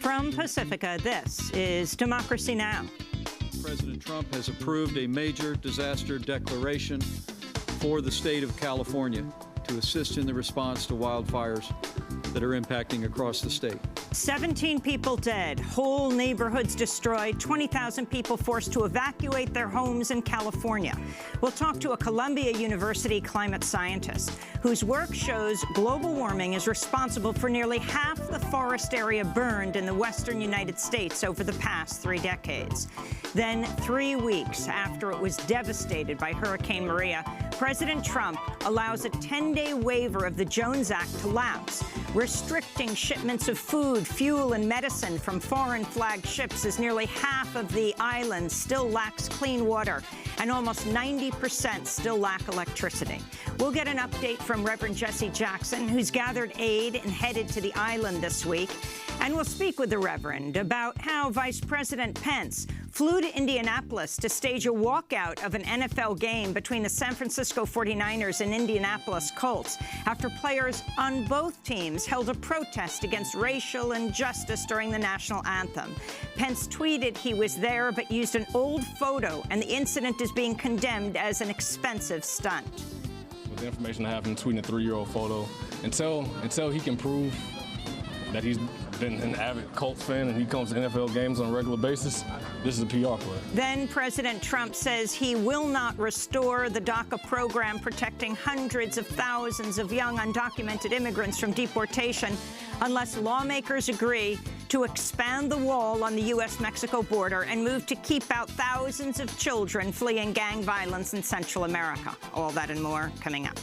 From Pacifica, this is Democracy Now! President Trump has approved a major disaster declaration for the state of California to assist in the response to wildfires that are impacting across the state. 17 people dead, whole neighborhoods destroyed, 20,000 people forced to evacuate their homes in California. We'll talk to a Columbia University climate scientist whose work shows global warming is responsible for nearly half the forest area burned in the western United States over the past 3 decades. Then, 3 weeks after it was devastated by Hurricane Maria, President Trump allows a 10-day waiver of the Jones Act to lapse, restricting shipments of food, fuel, and medicine from foreign-flagged ships as nearly half of the island still lacks clean water and almost 90% still lack electricity. We'll get an update from Reverend Jesse Jackson, who's gathered aid and headed to the island this week. And we'll speak with the Reverend about how Vice President Pence flew to Indianapolis to stage a walkout of an NFL game between the San Francisco 49ers and Indianapolis Colts after players on both teams held a protest against racial injustice during the national anthem. Pence tweeted he was there but used an old photo, and the incident is being condemned as an expensive stunt. With the information I have him tweeting a 3-year-old photo, until he can prove that he's been an avid Colts fan and he comes to NFL games on a regular basis, this is a PR play. Then President Trump says he will not restore the DACA program protecting hundreds of thousands of young undocumented immigrants from deportation unless lawmakers agree to expand the wall on the U.S.-Mexico border and move to keep out thousands of children fleeing gang violence in Central America. All that and more coming up.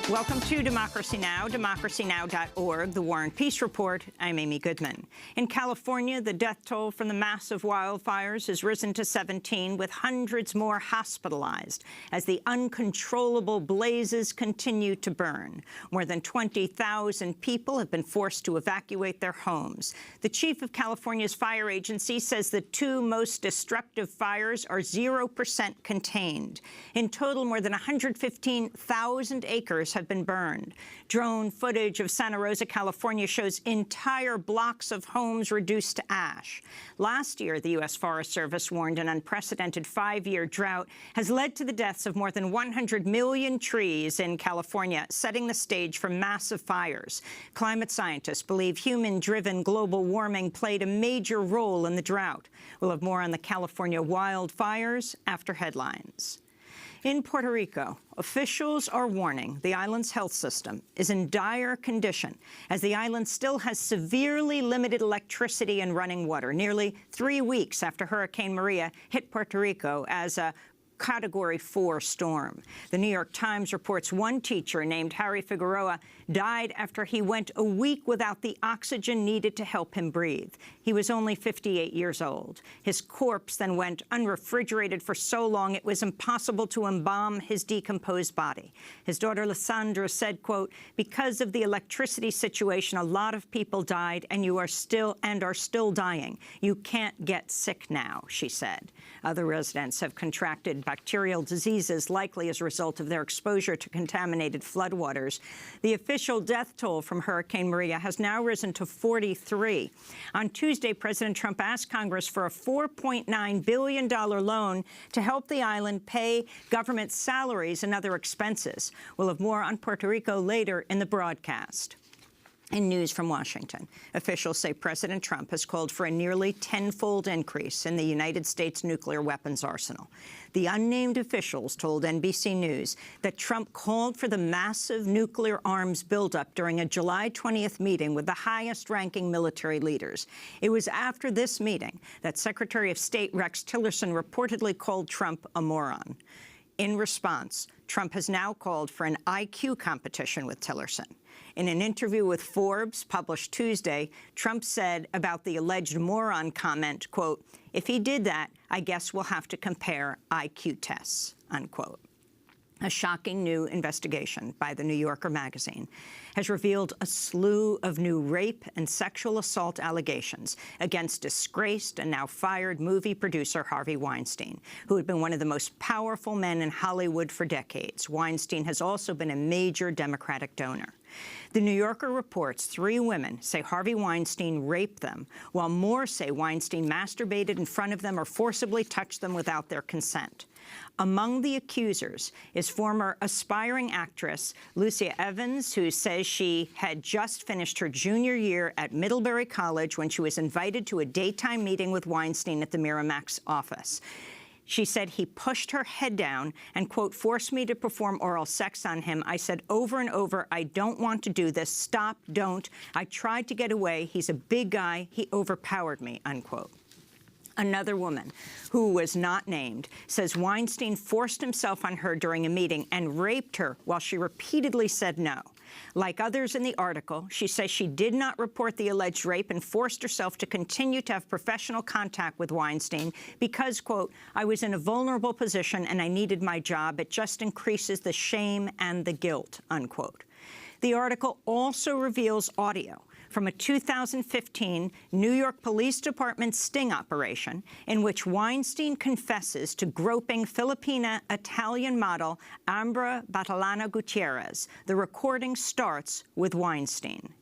Welcome to Democracy Now!, democracynow.org, the War and Peace Report. I'm Amy Goodman. In California, the death toll from the massive wildfires has risen to 17, with hundreds more hospitalized as the uncontrollable blazes continue to burn. More than 20,000 people have been forced to evacuate their homes. The chief of California's fire agency says the 2 most destructive fires are 0% contained. In total, more than 115,000 acres have been burned. Drone footage of Santa Rosa, California shows entire blocks of homes reduced to ash. Last year, the U.S. Forest Service warned an unprecedented 5-year drought has led to the deaths of more than 100 million trees in California, setting the stage for massive fires. Climate scientists believe human-driven global warming played a major role in the drought. We'll have more on the California wildfires after headlines. In Puerto Rico, officials are warning the island's health system is in dire condition as the island still has severely limited electricity and running water, nearly 3 weeks after Hurricane Maria hit Puerto Rico as a Category 4 storm. The New York Times reports one teacher named Harry Figueroa died after he went a week without the oxygen needed to help him breathe. He was only 58 years old. His corpse then went unrefrigerated for so long it was impossible to embalm his decomposed body. His daughter Lysandra said, quote, "Because of the electricity situation, a lot of people died and are still dying. You can't get sick now," she said. Other residents have contracted bacterial diseases, likely as a result of their exposure to contaminated floodwaters. The official death toll from Hurricane Maria has now risen to 43. On Tuesday, President Trump asked Congress for a $4.9 billion loan to help the island pay government salaries and other expenses. We'll have more on Puerto Rico later in the broadcast. In news from Washington, officials say President Trump has called for a nearly 10-fold increase in the United States nuclear weapons arsenal. The unnamed officials told NBC News that Trump called for the massive nuclear arms buildup during a July 20th meeting with the highest-ranking military leaders. It was after this meeting that Secretary of State Rex Tillerson reportedly called Trump a moron. In response, Trump has now called for an IQ competition with Tillerson. In an interview with Forbes published Tuesday, Trump said about the alleged moron comment, quote, "If he did that, I guess we'll have to compare IQ tests," unquote. A shocking new investigation by the New Yorker magazine has revealed a slew of new rape and sexual assault allegations against disgraced and now fired movie producer Harvey Weinstein, who had been one of the most powerful men in Hollywood for decades. Weinstein has also been a major Democratic donor. The New Yorker reports 3 women say Harvey Weinstein raped them, while more say Weinstein masturbated in front of them or forcibly touched them without their consent. Among the accusers is former aspiring actress Lucia Evans, who says she had just finished her junior year at Middlebury College when she was invited to a daytime meeting with Weinstein at the Miramax office. She said he pushed her head down and, quote, forced me to perform oral sex on him. I said over and over, I don't want to do this. Stop, don't. I tried to get away. He's a big guy. He overpowered me, unquote. Another woman, who was not named, says Weinstein forced himself on her during a meeting and raped her while she repeatedly said no. Like others in the article, she says she did not report the alleged rape and forced herself to continue to have professional contact with Weinstein because, quote, I was in a vulnerable position and I needed my job. It just increases the shame and the guilt, unquote. The article also reveals audio from a 2015 New York Police Department sting operation in which Weinstein confesses to groping Filipina-Italian model Ambra Batalana Gutierrez. The recording starts with Weinstein.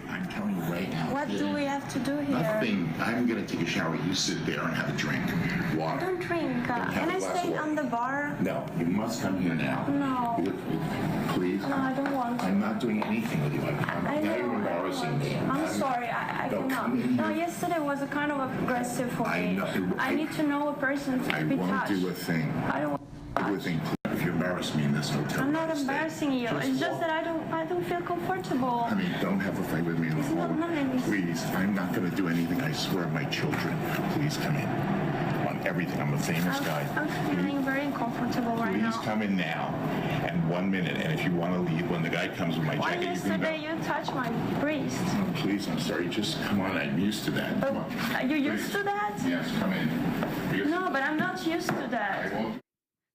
I'm telling you right now. What do we have to do here? Nothing. I'm going to take a shower. You sit there and have a drink. Water. I don't drink. Can I stay on the bar? No, you must come here now. No. Please. No, I don't want to. I'm not doing anything with you. I now you're embarrassing me. I'm sorry. I No, cannot. come in No, here. yesterday was a kind of aggressive for I me. know. I need to know a person I to be won't touched. do a thing. I don't. Do a thing. If you embarrass me in this hotel. I'm not stay. embarrassing you. It's just walk. that I don't feel comfortable. I mean, don't have a fight with me in the It's not hallway. nice. Please, I'm not going to do anything. I swear, my children. Please come in. On everything. I'm a famous guy. I'm feeling very uncomfortable right Please now. come in now. And 1 minute. And if you want to leave, when the guy comes with my Why jacket, you can go. yesterday you touched my breast? Oh, please, I'm sorry. Just come on. I'm used to that. Come on. Are you used Please. to that? Yes, come in. Because No, but I'm not used to I that. won't.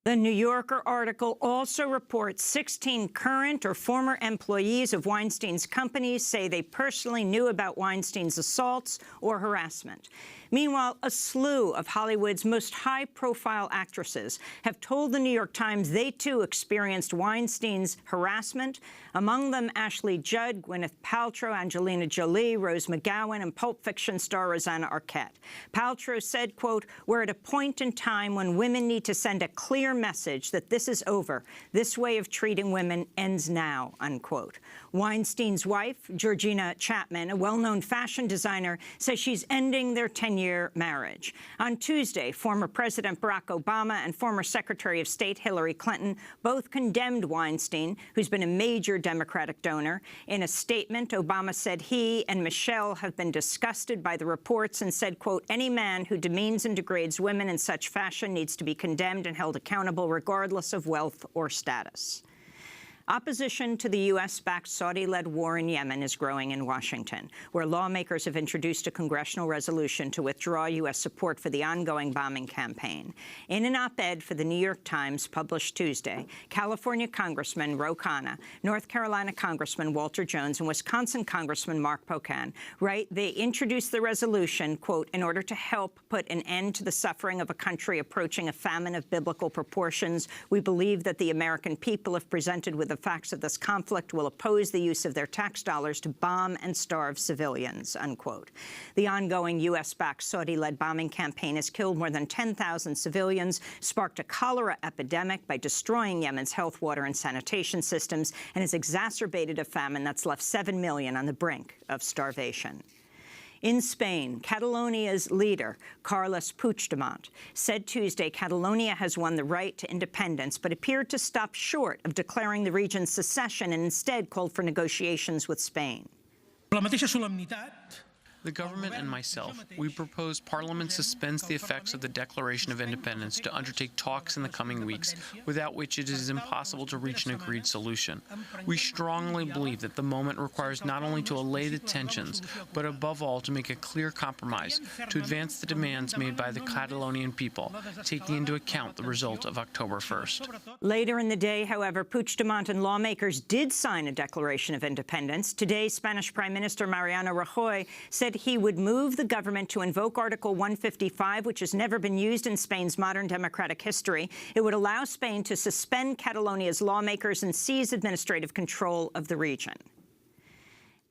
The New Yorker article also reports 16 current or former employees of Weinstein's companies say they personally knew about Weinstein's assaults or harassment. Meanwhile, a slew of Hollywood's most high-profile actresses have told the New York Times they, too, experienced Weinstein's harassment. Among them, Ashley Judd, Gwyneth Paltrow, Angelina Jolie, Rose McGowan, and Pulp Fiction star Rosanna Arquette. Paltrow said, quote, we're at a point in time when women need to send a clear message that this is over. This way of treating women ends now, unquote. Weinstein's wife, Georgina Chapman, a well-known fashion designer, says she's ending their 10-year marriage. On Tuesday, former President Barack Obama and former Secretary of State Hillary Clinton both condemned Weinstein, who's been a major Democratic donor. In a statement, Obama said he and Michelle have been disgusted by the reports and said, quote, any man who demeans and degrades women in such fashion needs to be condemned and held accountable regardless of wealth or status. Opposition to the U.S.-backed Saudi-led war in Yemen is growing in Washington, where lawmakers have introduced a congressional resolution to withdraw U.S. support for the ongoing bombing campaign. In an op-ed for the New York Times published Tuesday, California Congressman Ro Khanna, North Carolina Congressman Walter Jones, and Wisconsin Congressman Mark Pocan write they introduced the resolution, quote, in order to help put an end to the suffering of a country approaching a famine of biblical proportions. We believe that the American people, if presented with the facts of this conflict, will oppose the use of their tax dollars to bomb and starve civilians, unquote. The ongoing U.S.-backed Saudi-led bombing campaign has killed more than 10,000 civilians, sparked a cholera epidemic by destroying Yemen's health, water, and sanitation systems, and has exacerbated a famine that's left 7 million on the brink of starvation. In Spain, Catalonia's leader, Carles Puigdemont, said Tuesday Catalonia has won the right to independence, but appeared to stop short of declaring the region's secession and instead called for negotiations with Spain. La mateixa solemnitat The government and myself, we propose Parliament suspends the effects of the Declaration of Independence to undertake talks in the coming weeks, without which it is impossible to reach an agreed solution. We strongly believe that the moment requires not only to allay the tensions, but above all to make a clear compromise, to advance the demands made by the Catalonian people, taking into account the result of October 1st. Later in the day, however, Puigdemont and lawmakers did sign a Declaration of Independence. Today, Spanish Prime Minister Mariano Rajoy said he would move the government to invoke Article 155, which has never been used in Spain's modern democratic history. It would allow Spain to suspend Catalonia's lawmakers and seize administrative control of the region.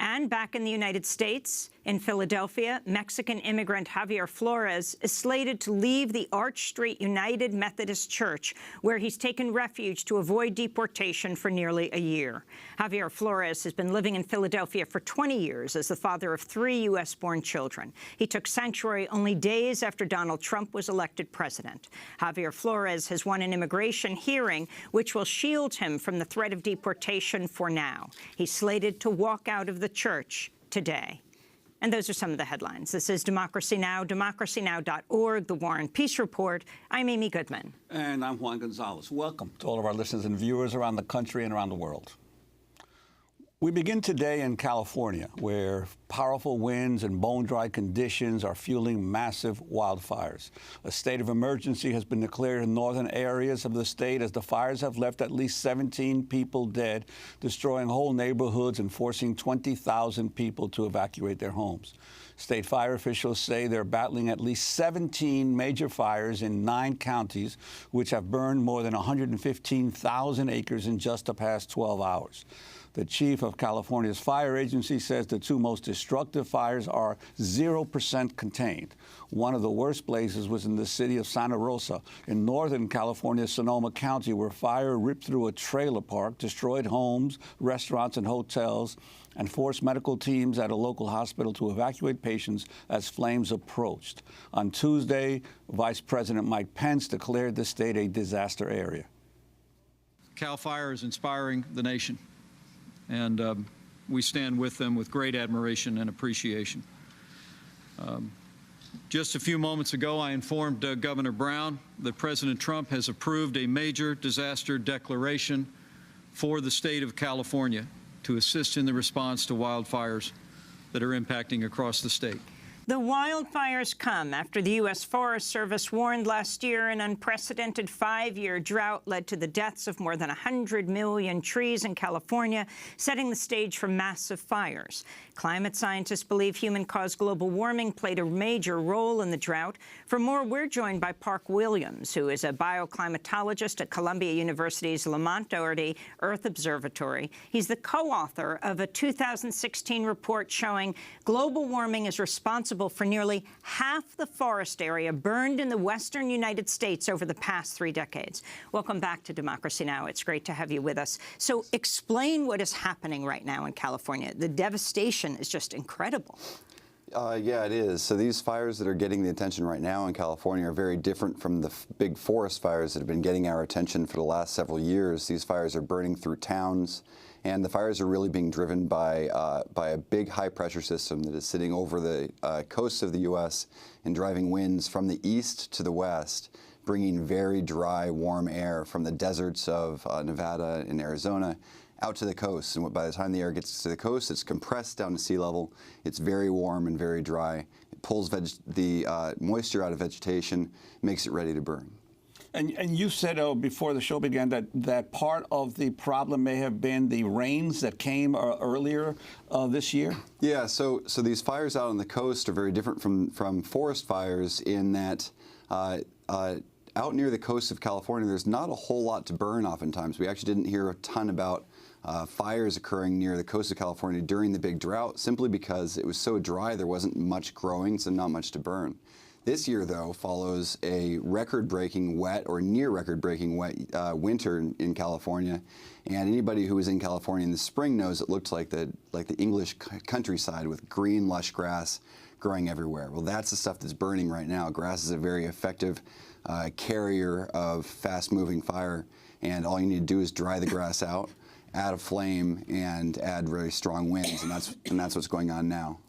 And back in the United States, in Philadelphia, Mexican immigrant Javier Flores is slated to leave the Arch Street United Methodist Church, where he's taken refuge to avoid deportation for nearly a year. Javier Flores has been living in Philadelphia for 20 years as the father of 3 U.S.-born children. He took sanctuary only days after Donald Trump was elected president. Javier Flores has won an immigration hearing, which will shield him from the threat of deportation for now. He's slated to walk out of the church today. And those are some of the headlines. This is Democracy Now!, DemocracyNow.org, The War and Peace Report. I'm Amy Goodman. And I'm Juan Gonzalez. Welcome to all of our listeners and viewers around the country and around the world. We begin today in California, where powerful winds and bone-dry conditions are fueling massive wildfires. A state of emergency has been declared in northern areas of the state as the fires have left at least 17 people dead, destroying whole neighborhoods and forcing 20,000 people to evacuate their homes. State fire officials say they're battling at least 17 major fires in 9 counties, which have burned more than 115,000 acres in just the past 12 hours. The chief of California's fire agency says the 2 most destructive fires are 0% contained. One of the worst blazes was in the city of Santa Rosa in northern California's Sonoma County, where fire ripped through a trailer park, destroyed homes, restaurants, and hotels, and forced medical teams at a local hospital to evacuate patients as flames approached. On Tuesday, Vice President Mike Pence declared the state a disaster area. CAL FIRE is inspiring the nation, and we stand with them with great admiration and appreciation. Just a few moments ago, I informed Governor Brown that President Trump has approved a major disaster declaration for the state of California to assist in the response to wildfires that are impacting across the state. The wildfires come after the U.S. Forest Service warned last year an unprecedented 5-year drought led to the deaths of more than 100 million trees in California, setting the stage for massive fires. Climate scientists believe human-caused global warming played a major role in the drought. For more, we're joined by Park Williams, who is a bioclimatologist at Columbia University's Lamont Doherty Earth Observatory. He's the co-author of a 2016 report showing global warming is responsible for nearly half the forest area burned in the western United States over the past 3 decades. Welcome back to Democracy Now! It's great to have you with us. So explain what is happening right now in California. The devastation is just incredible. Yeah, it is. So these fires that are getting the attention right now in California are very different from the big forest fires that have been getting our attention for the last several years. These fires are burning through towns, and the fires are really being driven by a big high-pressure system that is sitting over the coasts of the U.S. and driving winds from the east to the west, bringing very dry, warm air from the deserts of Nevada and Arizona out to the coast. And by the time the air gets to the coast, it's compressed down to sea level. It's very warm and very dry. It pulls the moisture out of vegetation, makes it ready to burn. And you said before the show began that part of the problem may have been the rains that came earlier this year? Yeah, so these fires out on the coast are very different from forest fires in that out near the coast of California, there's not a whole lot to burn oftentimes. We actually didn't hear a ton about fires occurring near the coast of California during the big drought, simply because it was so dry there wasn't much growing, so not much to burn. This year, though, follows a record-breaking wet or near record-breaking wet winter in California, and anybody who was in California in the spring knows it looked like the English countryside with green, lush grass growing everywhere. Well, that's the stuff that's burning right now. Grass is a very effective carrier of fast-moving fire, and all you need to do is dry the grass out, add a flame, and add very strong winds, and that's what's going on now.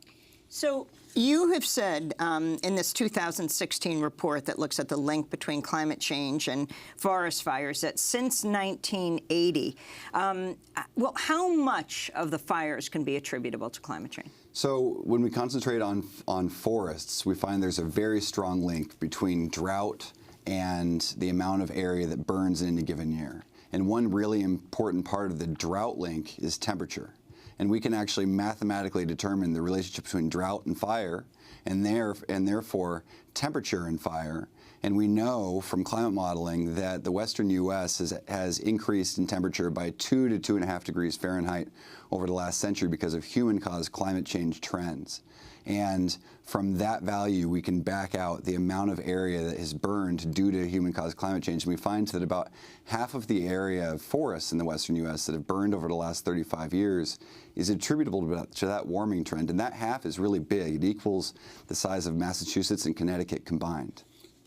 So you have said in this 2016 report that looks at the link between climate change and forest fires that since 1980, well, how much of the fires can be attributable to climate change? So when we concentrate on forests, we find there's a very strong link between drought and the amount of area that burns in a given year. And one really important part of the drought link is temperature. And we can actually mathematically determine the relationship between drought and fire, and therefore temperature and fire. And we know from climate modeling that the western U.S. has increased in temperature by 2 to 2.5 degrees Fahrenheit over the last century because of human-caused climate change trends. And from that value, we can back out the amount of area that has burned due to human-caused climate change. And we find that about half of the area of forests in the western U.S. that have burned over the last 35 years is attributable to that warming trend. And that half is really big. It equals the size of Massachusetts and Connecticut combined.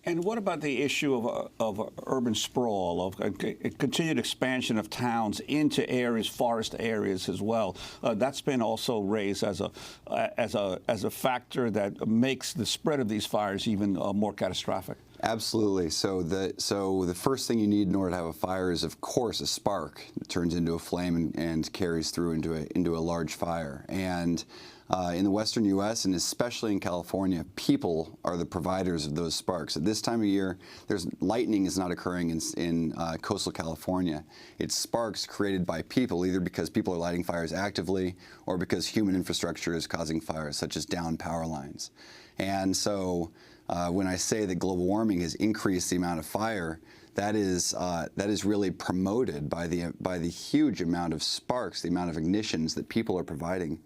And what about the issue of urban sprawl, of continued expansion of towns into areas, forest areas as well? That's been also raised as a factor that makes the spread of these fires even more catastrophic. Absolutely. So the first thing you need in order to have a fire is, of course, a spark that turns into a flame and carries through into a large fire. And in the western U.S. and especially in California, people are the providers of those sparks. At this time of year, lightning is not occurring in coastal California. It's sparks created by people, either because people are lighting fires actively or because human infrastructure is causing fires, such as downed power lines. And so when I say that global warming has increased the amount of fire, that is really promoted by the huge amount of sparks, the amount of ignitions that people are providing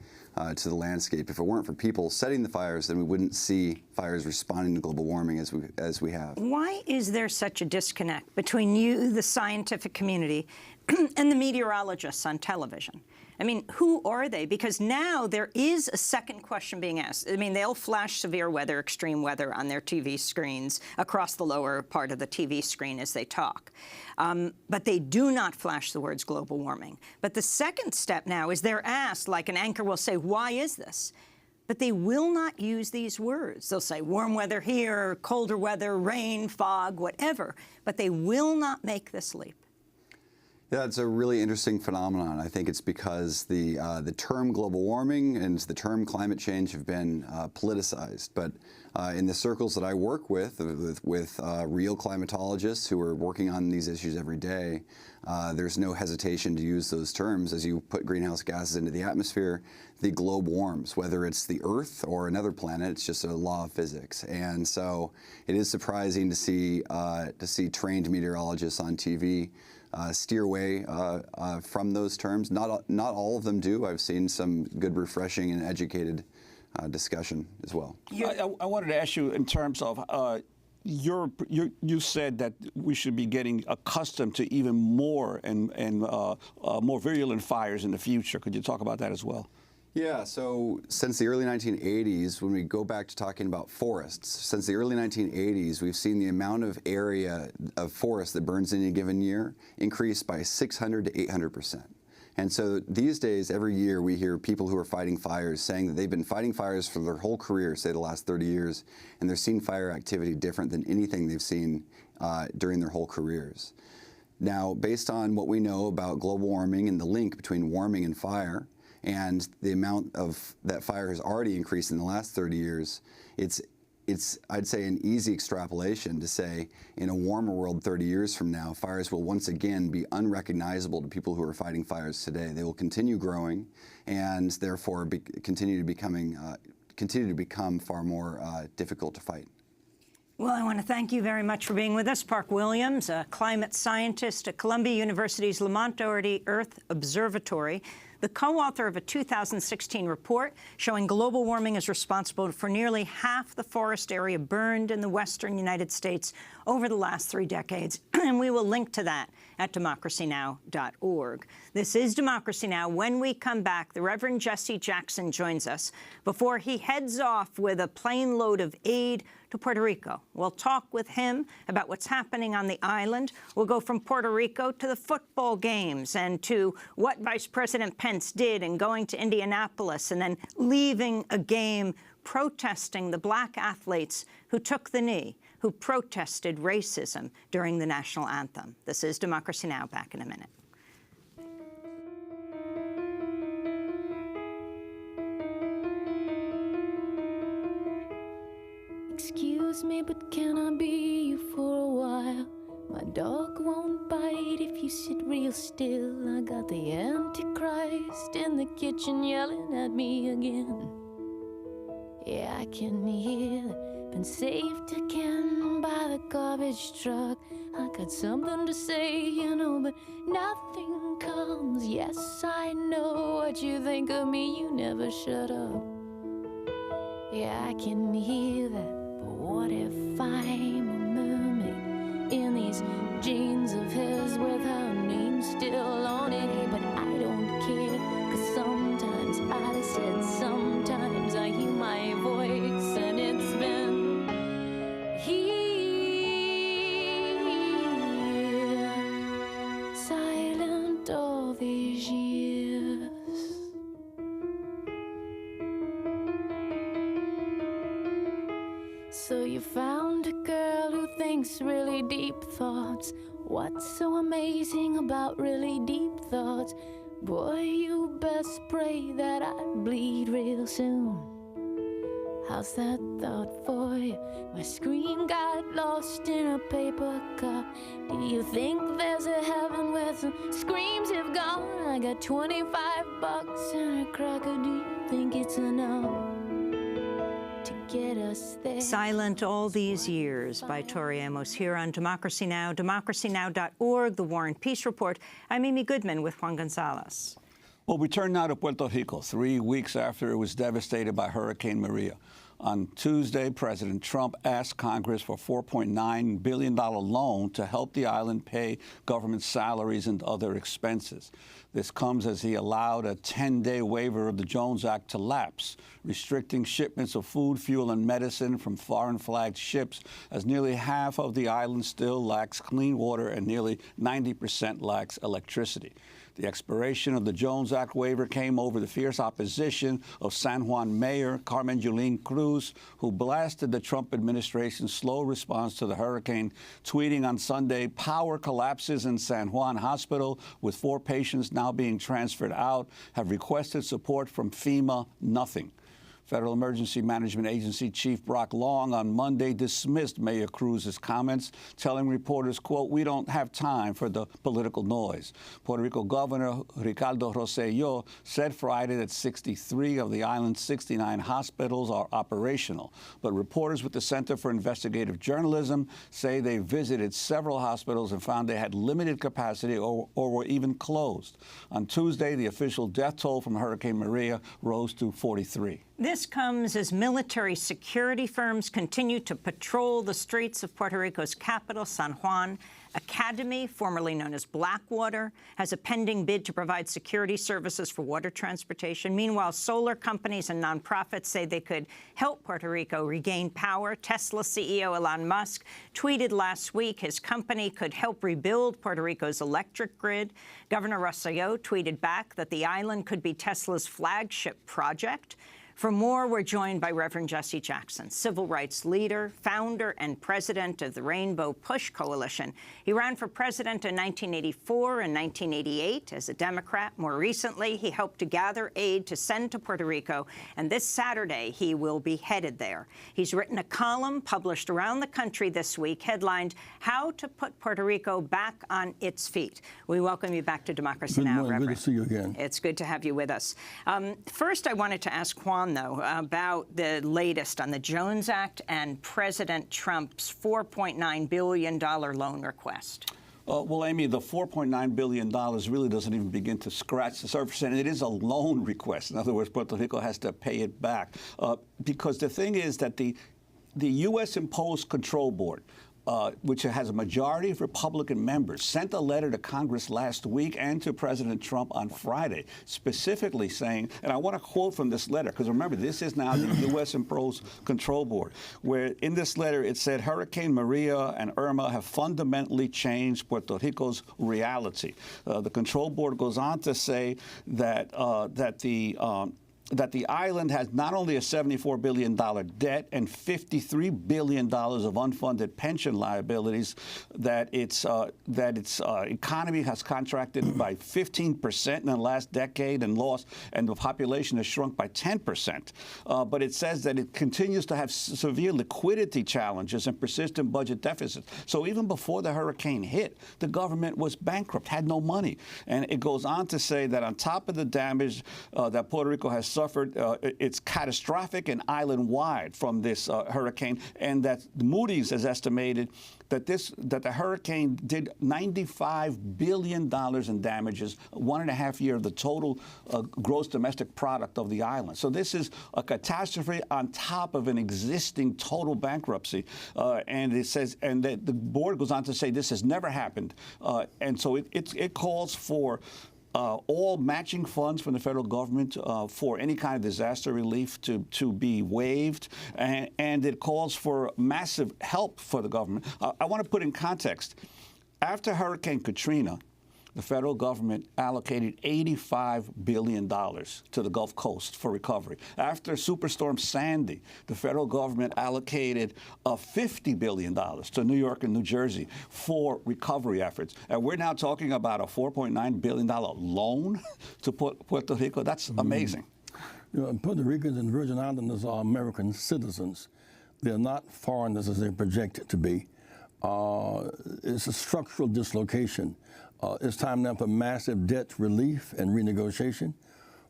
to the landscape. If it weren't for people setting the fires, then we wouldn't see fires responding to global warming as we have. Why is there such a disconnect between you, the scientific community, and the meteorologists on television? I mean, who are they? Because now there is a second question being asked. I mean, they'll flash severe weather, extreme weather on their TV screens across the lower part of the TV screen as they talk. But they do not flash the words global warming. But the second step now is they're asked, like an anchor will say, why is this? But they will not use these words. They'll say warm weather here, colder weather, rain, fog, whatever. But they will not make this leap. Yeah, it's a really interesting phenomenon. I think it's because the term global warming and the term climate change have been politicized. But in the circles that I work with real climatologists who are working on these issues every day, there's no hesitation to use those terms. As you put greenhouse gases into the atmosphere, the globe warms. Whether it's the Earth or another planet, it's just a law of physics. And so it is surprising to see trained meteorologists on TV steer away from those terms. Not all of them do. I've seen some good, refreshing, and educated discussion as well. I wanted to ask you in terms of you said that we should be getting accustomed to even more and more virulent fires in the future. Could you talk about that as well? Yeah, so since the early 1980s, when we go back to talking about forests, since the early 1980s, we've seen the amount of area of forest that burns in a given year increase by 600 to 800%. And so these days, every year, we hear people who are fighting fires saying that they've been fighting fires for their whole career, say the last 30 years, and they're seeing fire activity different than anything they've seen during their whole careers. Now, based on what we know about global warming and the link between warming and fire, and the amount of that fire has already increased in the last 30 years, it's I'd say an easy extrapolation to say in a warmer world 30 years from now, fires will once again be unrecognizable to people who are fighting fires today. They will continue growing and therefore continue to become far more difficult to fight. Well, I want to thank you very much for being with us. Park Williams, a climate scientist at Columbia University's Lamont Doherty Earth Observatory, the co-author of a 2016 report showing global warming is responsible for nearly half the forest area burned in the western United States over the last 3 decades. And we will link to that at DemocracyNow.org. This is Democracy Now! When we come back, the Reverend Jesse Jackson joins us before he heads off with a plane load of aid to Puerto Rico. We'll talk with him about what's happening on the island. We'll go from Puerto Rico to the football games and to what Vice President Pence did in going to Indianapolis and then leaving a game protesting the black athletes who took the knee, who protested racism during the national anthem. This is Democracy Now! Back in a minute. Excuse me, but can I be you for a while? My dog won't bite if you sit real still. I got the Antichrist in the kitchen yelling at me again. Yeah, I can hear it. Been saved again by the garbage truck. I got something to say, you know, but nothing comes. Yes, I know what you think of me. You never shut up. Yeah, I can hear that. But what if I'm a mermaid in these jeans of his with her name still on it? Hey, but I don't care, 'cause sometimes I said sometimes I hear my voice and it's been here, silent all these years. So you found a girl who thinks really deep thoughts. What's so amazing about really deep thoughts? Boy, you best pray that I bleed real soon. How's that thought for you? My scream got lost in a paper cup. Do you think there's a heaven where some screams have gone? I got $25 and a cracker. Do you think it's enough to get us there? Silent All These Years by Tori Amos here on Democracy Now!, democracynow.org, The War and Peace Report. I'm Amy Goodman with Juan Gonzalez. Well, we turn now to Puerto Rico, 3 weeks after it was devastated by Hurricane Maria. On Tuesday, President Trump asked Congress for a $4.9 billion loan to help the island pay government salaries and other expenses. This comes as he allowed a 10-day waiver of the Jones Act to lapse, restricting shipments of food, fuel, and medicine from foreign-flagged ships, as nearly half of the island still lacks clean water and nearly 90% lacks electricity. The expiration of the Jones Act waiver came over the fierce opposition of San Juan Mayor Carmen Yulín Cruz, who blasted the Trump administration's slow response to the hurricane, tweeting on Sunday, "Power collapses in San Juan Hospital, with 4 patients now being transferred out, have requested support from FEMA, nothing." Federal Emergency Management Agency Chief Brock Long on Monday dismissed Mayor Cruz's comments, telling reporters, quote, "We don't have time for the political noise." Puerto Rico Governor Ricardo Rosselló said Friday that 63 of the island's 69 hospitals are operational. But reporters with the Center for Investigative Journalism say they visited several hospitals and found they had limited capacity or were even closed. On Tuesday, the official death toll from Hurricane Maria rose to 43. This comes as military security firms continue to patrol the streets of Puerto Rico's capital, San Juan. Academy, formerly known as Blackwater, has a pending bid to provide security services for water transportation. Meanwhile, solar companies and nonprofits say they could help Puerto Rico regain power. Tesla CEO Elon Musk tweeted last week his company could help rebuild Puerto Rico's electric grid. Governor Rosselló tweeted back that the island could be Tesla's flagship project. For more, we're joined by Reverend Jesse Jackson, civil rights leader, founder and president of the Rainbow Push Coalition. He ran for president in 1984 and 1988 as a Democrat. More recently, he helped to gather aid to send to Puerto Rico, and this Saturday he will be headed there. He's written a column published around the country this week headlined, "How to Put Puerto Rico Back on Its Feet." We welcome you back to Democracy Now, Reverend. Good to see you again. It's good to have you with us. First, I wanted to ask Juan, though, about the latest on the Jones Act and President Trump's $4.9 billion loan request. Well, Amy, the $4.9 billion really doesn't even begin to scratch the surface, and it is a loan request. In other words, Puerto Rico has to pay it back. Because the thing is that the U.S. imposed control board, which has a majority of Republican members, sent a letter to Congress last week and to President Trump on Friday, specifically saying, and I want to quote from this letter, because remember, this is now the U.S. imposed control board, where in this letter it said, Hurricane Maria and Irma have fundamentally changed Puerto Rico's reality. The control board goes on to say that that the island has not only a $74 billion debt and $53 billion of unfunded pension liabilities, that its economy has contracted by 15% in the last decade and the population has shrunk by 10%. But it says that it continues to have severe liquidity challenges and persistent budget deficits. So even before the hurricane hit, the government was bankrupt, had no money. And it goes on to say that on top of the damage that Puerto Rico has suffered, it's catastrophic and island-wide from this hurricane, and that Moody's has estimated that the hurricane did $95 billion in damages, 1.5 years of the total gross domestic product of the island. So this is a catastrophe on top of an existing total bankruptcy. And it says, and the board goes on to say this has never happened. And so it calls for all matching funds from the federal government for any kind of disaster relief to be waived, and it calls for massive help for the government. I want to put in context. After Hurricane Katrina, the federal government allocated $85 billion to the Gulf Coast for recovery. After Superstorm Sandy, the federal government allocated $50 billion to New York and New Jersey for recovery efforts. And we're now talking about a $4.9 billion loan to Puerto Rico. That's amazing. You know, Puerto Ricans and Virgin Islanders are American citizens. They're not foreigners as they're projected to be. It's a structural dislocation. It's time now for massive debt relief and renegotiation,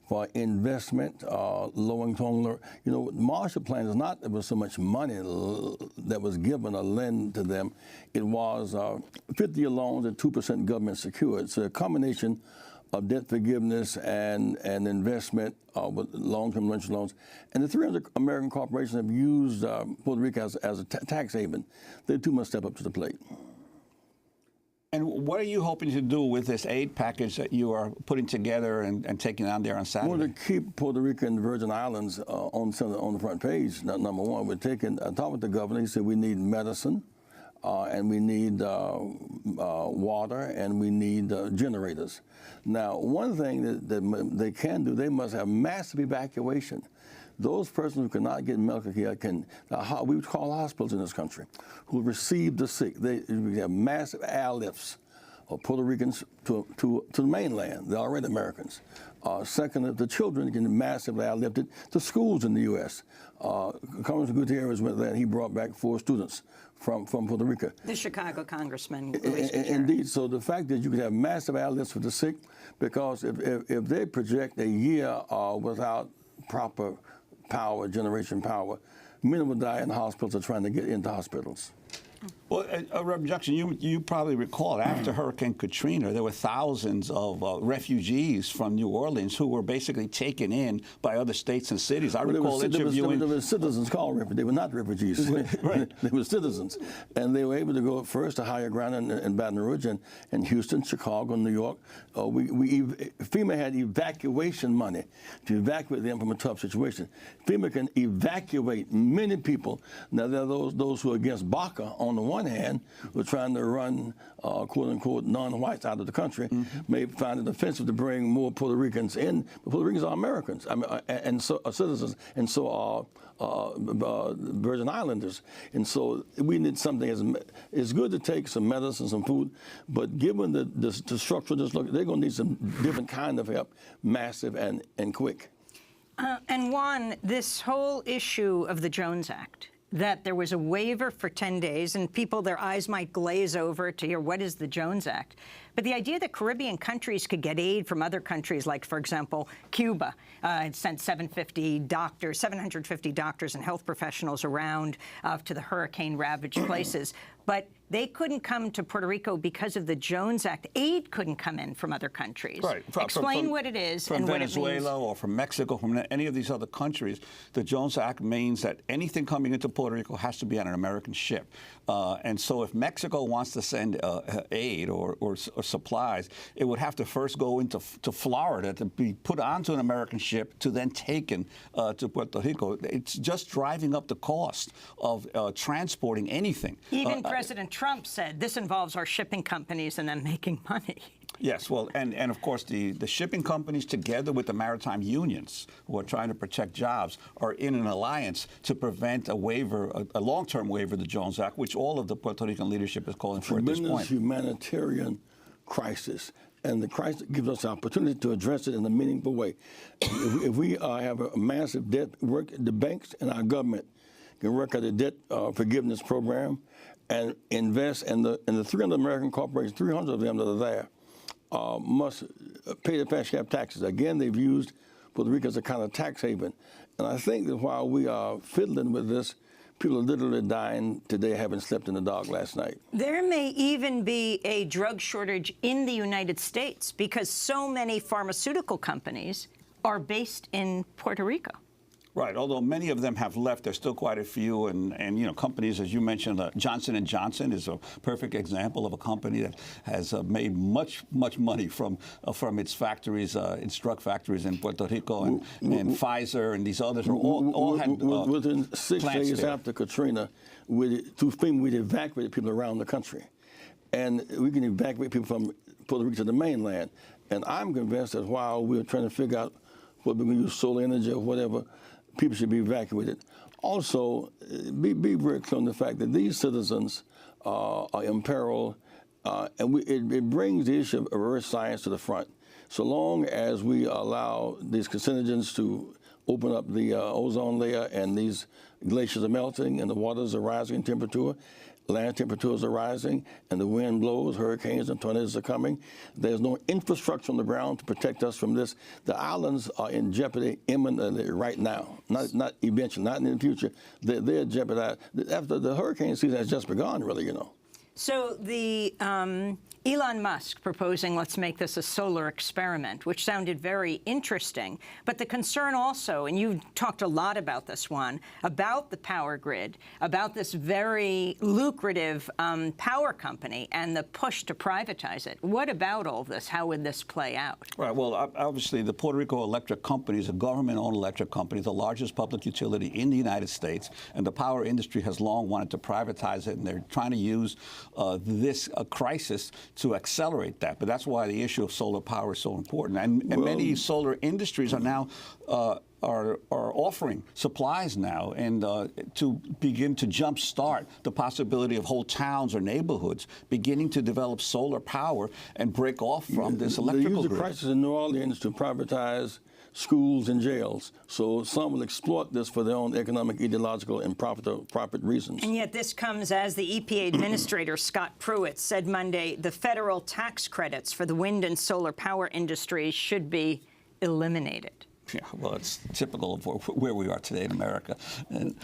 for investment, low-income. You know, the Marshall Plan is not there was so much money that was given or lent to them. It was 50-year loans and 2% government secured. So a combination of debt forgiveness and investment with long-term loans. And the 300 American corporations have used Puerto Rico as a tax haven. They too must step up to the plate. And what are you hoping to do with this aid package that you are putting together and taking on there on Saturday? We want to keep Puerto Rico and the Virgin Islands on the front page. Number one, we're talking with the governor. He said we need medicine, and we need water, and we need generators. Now, one thing that they can do, they must have massive evacuation. Those persons who cannot get medical care we would call hospitals in this country, who receive the sick. They have massive airlifts of Puerto Ricans to the mainland. They're already Americans. Second, the children can be massively airlifted to schools in the U.S. Congressman Gutierrez went there and he brought back 4 students from Puerto Rico. The Chicago congressman. Indeed. So the fact that you could have massive airlifts for the sick, because if they project a year without proper generation power, many will die in the hospitals or trying to get into hospitals. Well, Reverend Jackson, you probably recall after Hurricane Katrina, there were thousands of refugees from New Orleans who were basically taken in by other states and cities. I recall interviewing... There were citizens called refugees. They were not refugees. Right. They were citizens. And they were able to go first to higher ground in Baton Rouge and Houston, Chicago, New York. FEMA had evacuation money to evacuate them from a tough situation. FEMA can evacuate many people. Now, there are those who are against BACA on the one hand, who are trying to run, quote-unquote, non-whites out of the country, may find it offensive to bring more Puerto Ricans in. But Puerto Ricans are Americans, and so are citizens, and so are Virgin Islanders. And so we need something. It's good to take some medicine, some food, but given the structural dislocation, they're going to need some different kind of help, massive and quick. And Juan, this whole issue of the Jones Act, that there was a waiver for 10 days, and people, their eyes might glaze over to hear, what is the Jones Act? But the idea that Caribbean countries could get aid from other countries, like, for example, Cuba, sent 750 doctors and health professionals around to the hurricane-ravaged places. But they couldn't come to Puerto Rico because of the Jones Act. Aid couldn't come in from other countries. Right. Explain what it is and what it means. From Venezuela or from Mexico, from any of these other countries, the Jones Act means that anything coming into Puerto Rico has to be on an American ship. And so if Mexico wants to send aid or supplies, it would have to first go into Florida to be put onto an American ship to then taken to Puerto Rico. It's just driving up the cost of transporting anything. Even President Trump said this involves our shipping companies and them making money. Yes, well, and of course, the shipping companies, together with the maritime unions who are trying to protect jobs, are in an alliance to prevent a waiver, a long-term waiver of the Jones Act, which all of the Puerto Rican leadership is calling for at this point. Humanitarian crisis, and the crisis gives us the opportunity to address it in a meaningful way. If we have a massive debt, the banks and our government can work out a debt forgiveness program and invest in the 300 American corporations, 300 of them that are there, must pay their fair share of taxes. Again, they've used Puerto Rico as a kind of tax haven. And I think that while we are fiddling with this, people are literally dying today having slept in the dark last night. There may even be a drug shortage in the United States because so many pharmaceutical companies are based in Puerto Rico. Right. Although many of them have left, there's still quite a few, and you know, companies, as you mentioned, Johnson & Johnson is a perfect example of a company that has made much money from its factories, its drug factories in Puerto Rico, and Pfizer and these others are all had within 6 days there. after Katrina, through FEMA, we'd evacuated people around the country, and we can evacuate people from Puerto Rico to the mainland. And I'm convinced that while we're trying to figure out whether we're going to use solar energy or whatever, people should be evacuated. Also, be very clear on the fact that these citizens are imperiled, and it brings the issue of earth science to the front. So long as we allow these carcinogens to open up the ozone layer and these glaciers are melting and the waters are rising in temperature, land temperatures are rising, and the wind blows, hurricanes and tornadoes are coming. There's no infrastructure on the ground to protect us from this. The islands are in jeopardy imminently right now, not eventually, not in the future. They're jeopardized. After the hurricane season has just begun, really, you know. So the Elon Musk proposing, let's make this a solar experiment, which sounded very interesting. But the concern also, and you talked a lot about this one, about the power grid, about this very lucrative power company and the push to privatize it. What about all this? How would this play out? Right. Well, obviously, the Puerto Rico Electric Company is a government-owned electric company, the largest public utility in the United States, and the power industry has long wanted to privatize it, and they're trying to use this crisis to accelerate that. But that's why the issue of solar power is so important. And many solar industries are now are offering supplies now, and to begin to jumpstart the possibility of whole towns or neighborhoods beginning to develop solar power and break off from this electrical grid. They use the grid. crisis in New Orleans to privatize schools and jails. So some will exploit this for their own economic, ideological, and profit reasons. And yet this comes as the EPA Administrator Scott Pruitt said Monday the federal tax credits for the wind and solar power industries should be eliminated. Yeah, well, it's typical of where we are today in America.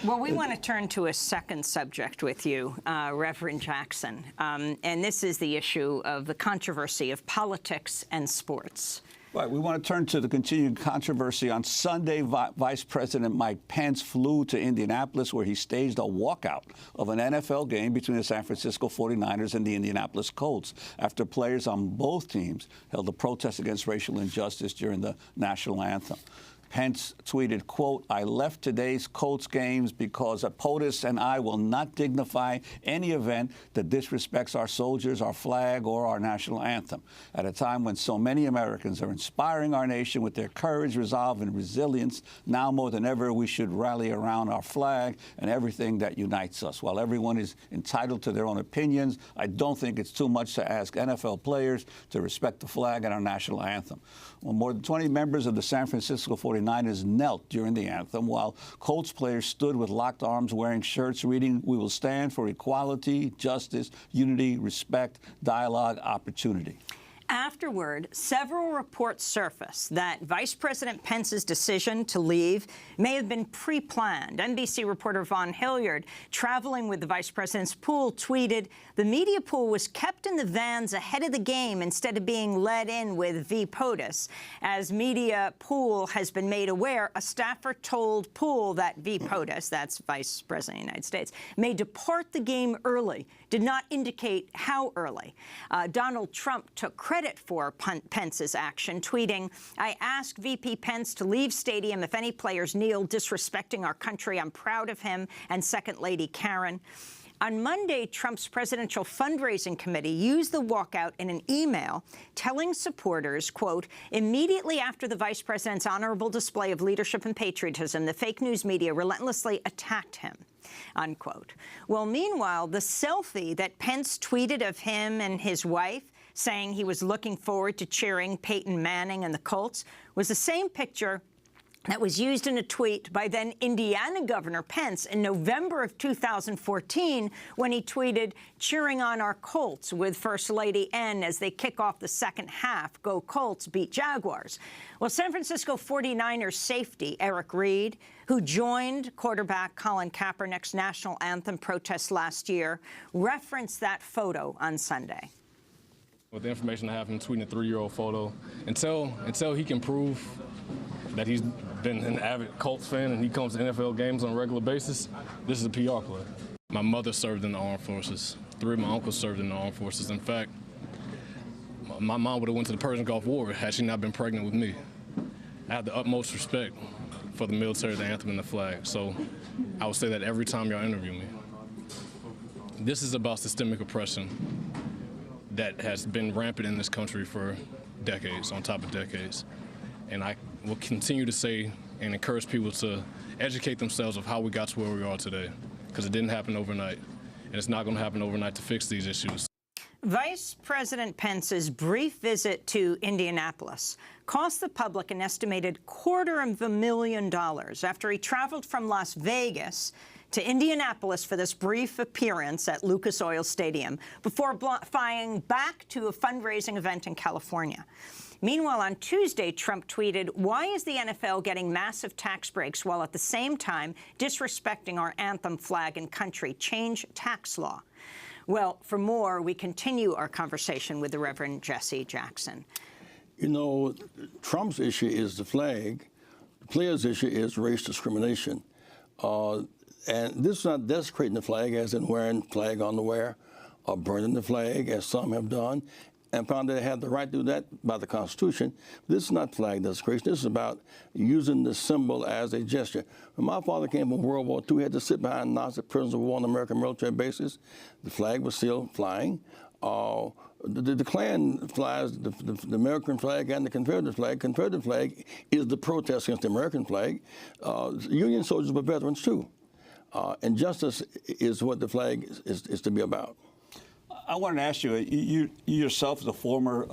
Well, we want to turn to a second subject with you, Reverend Jackson, and this is the issue of the controversy of politics and sports. Right. We want to turn to the continued controversy. On Sunday, Vice President Mike Pence flew to Indianapolis, where he staged a walkout of an NFL game between the San Francisco 49ers and the Indianapolis Colts after players on both teams held a protest against racial injustice during the national anthem. Pence tweeted, quote, "I left today's Colts games because POTUS and I will not dignify any event that disrespects our soldiers, our flag, or our national anthem. At a time when so many Americans are inspiring our nation with their courage, resolve, and resilience, now more than ever we should rally around our flag and everything that unites us. While everyone is entitled to their own opinions, I don't think it's too much to ask NFL players to respect the flag and our national anthem." Well, more than 20 members of the San Francisco 49ers knelt during the anthem, while Colts players stood with locked arms wearing shirts reading, "We will stand for equality, justice, unity, respect, dialogue, opportunity." Afterward, several reports surfaced that Vice President Pence's decision to leave may have been pre-planned. NBC reporter Vaughn Hilliard, traveling with the Vice President's pool, tweeted, "The media pool was kept in the vans ahead of the game instead of being let in with V. POTUS. As media pool has been made aware, a staffer told pool that V. POTUS, that's Vice President of the United States, may depart the game early, did not indicate how early." Donald Trump took credit for Pence's action, tweeting, "I asked VP Pence to leave stadium if any players kneel disrespecting our country. I'm proud of him," and Second Lady Karen. On Monday, Trump's presidential fundraising committee used the walkout in an email telling supporters, quote, immediately after the vice president's honorable display of leadership and patriotism, the fake news media relentlessly attacked him, unquote. Well, meanwhile, the selfie that Pence tweeted of him and his wife, saying he was looking forward to cheering Peyton Manning and the Colts, was the same picture that was used in a tweet by then Indiana Governor Pence in November of 2014 when he tweeted, cheering on our Colts with First Lady N as they kick off the second half. Go Colts, beat Jaguars. Well, San Francisco 49ers safety Eric Reed, who joined quarterback Colin Kaepernick's national anthem protest last year, referenced that photo on Sunday. With the information I have him tweeting a 3-year-old photo, until he can prove that he's been an avid Colts fan and he comes to NFL games on a regular basis, this is a PR play. My mother served in the armed forces. 3 of my uncles served in the armed forces. In fact, my mom would have went to the Persian Gulf War had she not been pregnant with me. I have the utmost respect for the military, the anthem, and the flag. So I would say that every time y'all interview me. This is about systemic oppression that has been rampant in this country for decades, on top of decades. And I will continue to say and encourage people to educate themselves of how we got to where we are today, because it didn't happen overnight, and it's not going to happen overnight to fix these issues. Vice President Pence's brief visit to Indianapolis cost the public an estimated $250,000 after he traveled from Las Vegas to Indianapolis for this brief appearance at Lucas Oil Stadium before flying back to a fundraising event in California. Meanwhile, on Tuesday, Trump tweeted, why is the NFL getting massive tax breaks while at the same time disrespecting our anthem, flag, and country? Change tax law. Well, for more, we continue our conversation with the Reverend Jesse Jackson. You know, Trump's issue is the flag. The players' issue is race discrimination. And this is not desecrating the flag, as in wearing flag underwear or burning the flag, as some have done, and found that they had the right to do that by the Constitution. This is not flag desecration. This is about using the symbol as a gesture. When my father came from World War II, he had to sit behind Nazi prisoners of war on American military bases. The flag was still flying. The Klan flies the American flag and the Confederate flag. Confederate flag is the protest against the American flag. Union soldiers were veterans, too. And justice is what the flag is to be about. I wanted to ask you, you yourself as a former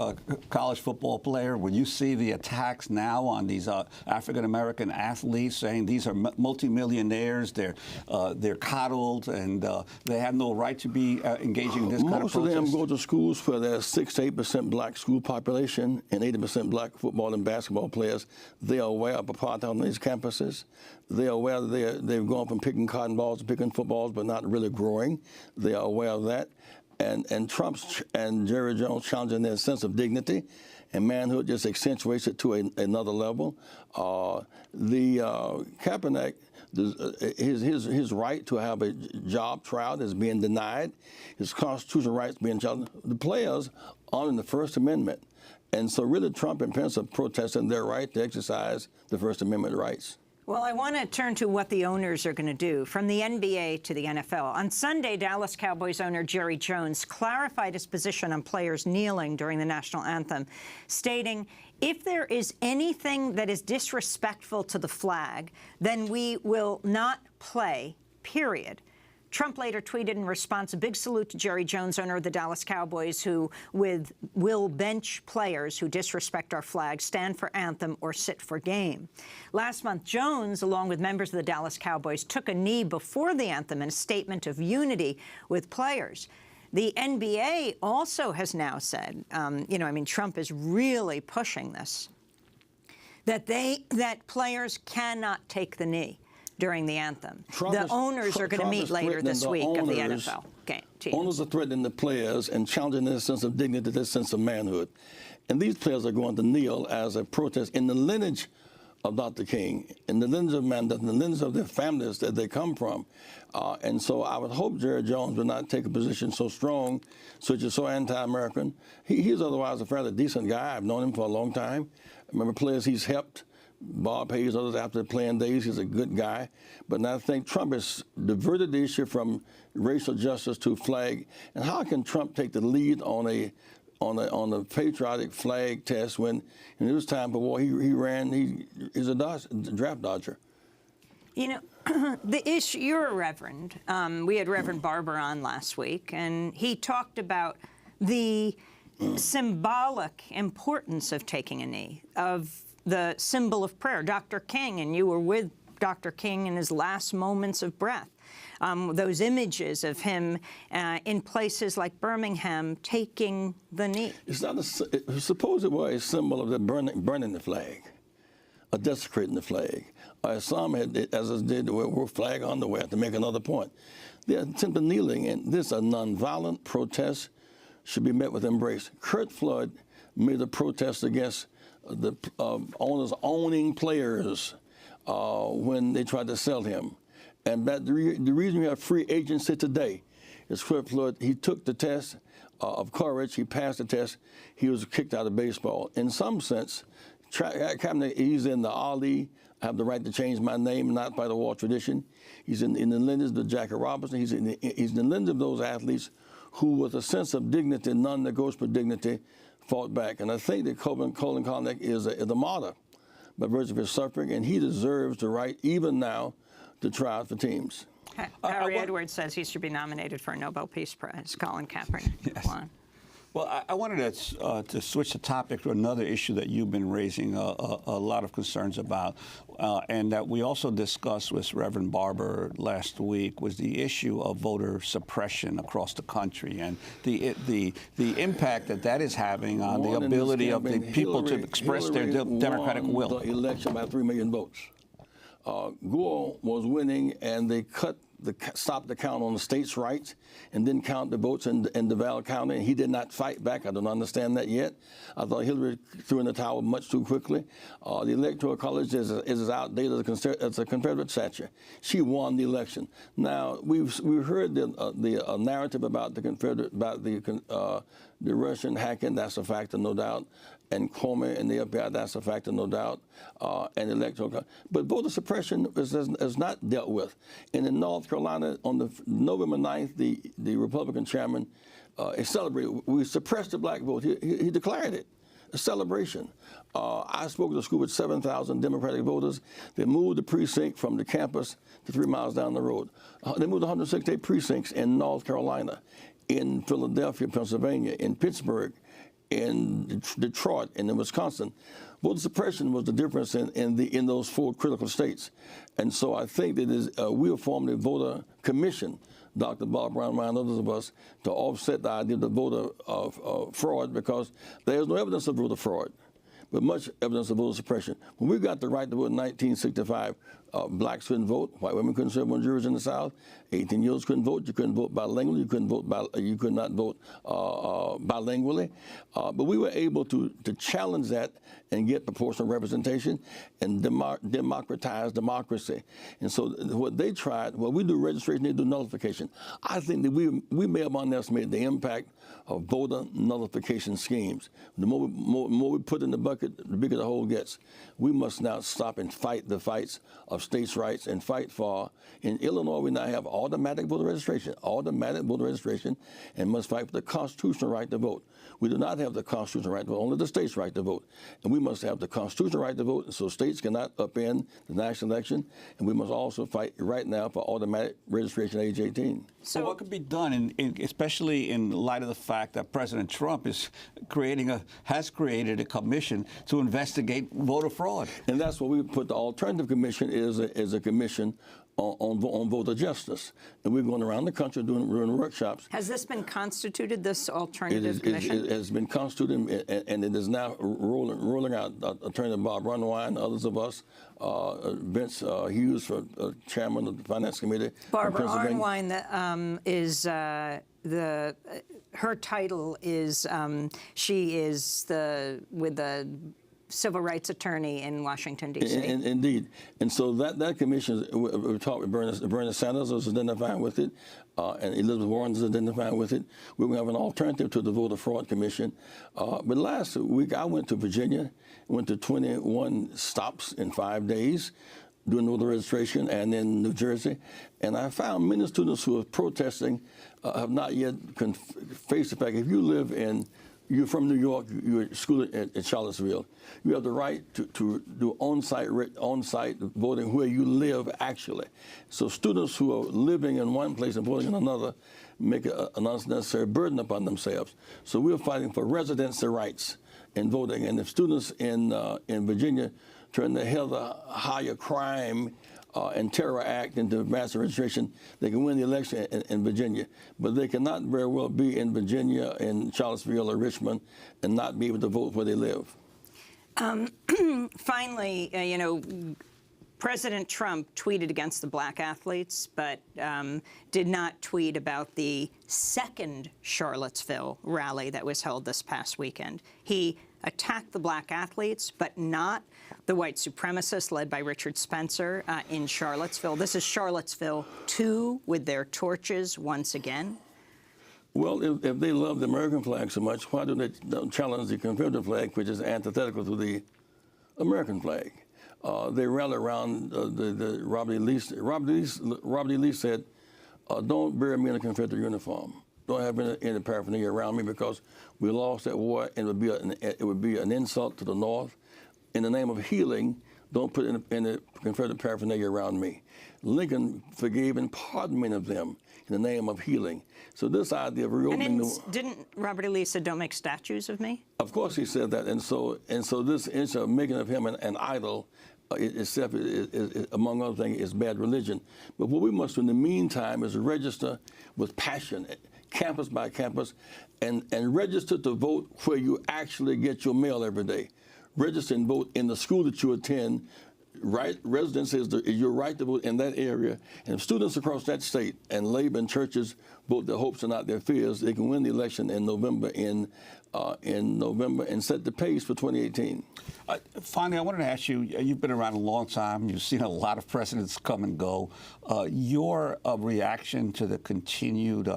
college football player, when you see the attacks now on these African-American athletes saying these are multimillionaires, they're coddled, and they have no right to be engaging in this kind of protest? Most of them go to schools where there's 6 to 8% black school population and 80% black football and basketball players. They are aware of apartheid on these campuses. They are aware that they've gone from picking cotton balls to picking footballs, but not really growing. They are aware of that. And Trump and Jerry Jones challenging their sense of dignity and manhood just accentuates it to another level. Kaepernick, his right to have a job trial is being denied. His constitutional rights being challenged. The players are in the First Amendment. And so really Trump and Pence are protesting their right to exercise the First Amendment rights. Well, I want to turn to what the owners are going to do, from the NBA to the NFL. On Sunday, Dallas Cowboys owner Jerry Jones clarified his position on players kneeling during the national anthem, stating, if there is anything that is disrespectful to the flag, then we will not play, period. Trump later tweeted in response, a big salute to Jerry Jones, owner of the Dallas Cowboys, who will bench players who disrespect our flag, stand for anthem, or sit for game. Last month, Jones, along with members of the Dallas Cowboys, took a knee before the anthem in a statement of unity with players. The NBA also has now said, Trump is really pushing this, that players cannot take the knee during the anthem. The owners are going to meet later this week of the NFL teams. Owners are threatening the players and challenging their sense of dignity, their sense of manhood. And these players are going to kneel as a protest in the lineage of Dr. King, in the lineage of Mandela, in the lineage of their families that they come from. And so I would hope Jerry Jones would not take a position so strong, such as so anti-American. He's otherwise a fairly decent guy. I've known him for a long time. I remember players he's helped Bob Hayes, others after the playing days. He's a good guy. But I think Trump has diverted the issue from racial justice to flag. And how can Trump take the lead on a patriotic flag test when it was time for war? He's a draft dodger. You know, the issue, you're a reverend. We had Reverend Barber on last week, and he talked about the symbolic importance of taking a knee, of the symbol of prayer. Dr. King, and you were with Dr. King in his last moments of breath. Those images of him in places like Birmingham taking the knee. It's not suppose it were a symbol of the burning the flag, or desecrating the flag. Some had, as it did, were flag on the way, to make another point. They're simply kneeling, and this a nonviolent protest should be met with embrace. Kurt Flood made a protest against the owners owning players when they tried to sell him. And that the reason we have free agency today is Kurt Flood. He took the test of courage. He passed the test. He was kicked out of baseball. In some sense, he's in the Ali, I have the right to change my name, not by the war tradition. He's in the lineage of Jackie Robinson. He's in the lineage of those athletes who, with a sense of dignity, non-negotiable dignity, fought back. And I think that Colin Kaepernick is a martyr by virtue of his suffering, and he deserves the right, even now, to try out for teams. Harry Edwards says he should be nominated for a Nobel Peace Prize. Colin Kaepernick. Yes. Well, I wanted to switch the topic to another issue that you've been raising a lot of concerns about, and that we also discussed with Reverend Barber last week, was the issue of voter suppression across the country and the impact that is having on the ability of the people to express their democratic will. The election by 3 million votes. Gore was winning, and they stopped the count on the states' rights and didn't count the votes in Duval County. And he did not fight back. I don't understand that yet. I thought Hillary threw in the towel much too quickly. The Electoral College is as outdated as a Confederate statue. She won the election. Now we've heard the narrative about the Russian hacking. That's a factor, no doubt. And Comey and the FBI, that's a factor, no doubt, and electoral. But voter suppression is not dealt with. And in North Carolina, on November 9th, the Republican chairman celebrated. We suppressed the black vote. He declared it a celebration. I spoke to a school with 7,000 Democratic voters. They moved the precinct from the campus to 3 miles down the road. They moved 168 precincts in North Carolina, in Philadelphia, Pennsylvania, in Pittsburgh, in Detroit, and in Wisconsin. Voter suppression was the difference in those 4 critical states. And so I think that we have formed a voter commission, Dr. Bob Brown and others of us, to offset the idea of the voter fraud, because there's no evidence of voter fraud, but much evidence of voter suppression. When we got the right to vote in 1965, blacks couldn't vote, white women couldn't serve on juries in the South, 18-year-olds couldn't vote, you couldn't vote bilingually, you could not vote bilingually. But we were able to challenge that and get proportional representation and democratize democracy. And so what they tried, well, we do registration, they do nullification. I think that we may have underestimated the impact of voter nullification schemes. The more we put in the bucket, the bigger the hole gets. We must now stop and fight the fights of states' rights and fight for. In Illinois, we now have automatic voter registration, and must fight for the constitutional right to vote. We do not have the constitutional right to vote, only the states' right to vote. And we must have the constitutional right to vote, so states cannot upend the national election. And we must also fight right now for automatic registration at age 18. So what could be done, especially in light of the fact that President Trump has created a commission to investigate voter fraud? And that's what we put. The alternative commission is a commission on voter justice. And we're going around the country doing workshops. Has this been constituted, this alternative commission? It has been constituted, and it is now rolling out. Attorney Bob Runwine and others of us, Vince Hughes, chairman of the Finance Committee. Barbara Arnwine is her title is she is with the civil rights attorney in Washington, D.C. Indeed. And so that commission, we talked with Bernie Sanders was identifying with it, and Elizabeth Warren is identifying with it. We're going to have an alternative to the Voter Fraud Commission. But last week, I went to Virginia, went to 21 stops in 5 days, doing voter registration, and in New Jersey. And I found many students who are protesting have not yet faced the fact, if you live in, you're from New York, you're at school at Charlottesville, you have the right to do on-site voting where you live actually. So students who are living in one place and voting in another make an unnecessary burden upon themselves. So we're fighting for residency rights in voting. And if students in Virginia turn the higher crime and Terror Act into mass registration, they can win the election in Virginia. But they cannot very well be in Virginia, in Charlottesville or Richmond, and not be able to vote where they live. Finally, you know, President Trump tweeted against the black athletes, but did not tweet about the second Charlottesville rally that was held this past weekend. He attacked the black athletes, but not the white supremacists led by Richard Spencer in Charlottesville. This is Charlottesville 2 with their torches once again. Well, if they love the American flag so much, why do they challenge the Confederate flag, which is antithetical to the American flag? They rally around the Robert E. Lee. Robert E. Lee said, don't bury me in a Confederate uniform. Don't have any paraphernalia around me because we lost that war, and it would be an insult to the North. In the name of healing, don't put any Confederate paraphernalia around me. Lincoln forgave and pardoned many of them in the name of healing. So this idea of reopening didn't Robert E. Lee say, don't make statues of me? Of course he said that, and so this issue of making of him an idol itself, among other things, is bad religion. But what we must do in the meantime is register with passion, campus by campus, and register to vote where you actually get your mail every day. Register and vote in the school that you attend. Residence is your right to vote in that area. And if students across that state and labor and churches vote their hopes and not their fears, they can win the election in November and set the pace for 2018. Finally, I wanted to ask you, you've been around a long time. You've seen a lot of presidents come and go. Your reaction to the continued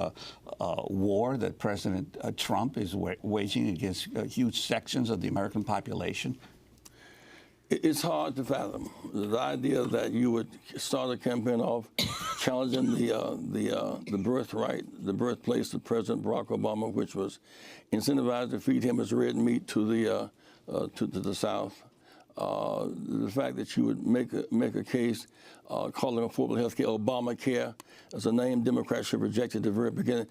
war that President Trump is waging against huge sections of the American population? It's hard to fathom. The idea that you would start a campaign off challenging the birthright, the birthplace of President Barack Obama, which was incentivized to feed him as red meat to the South. The fact that you would make a case calling affordable health care Obamacare as a name Democrats have rejected at the very beginning.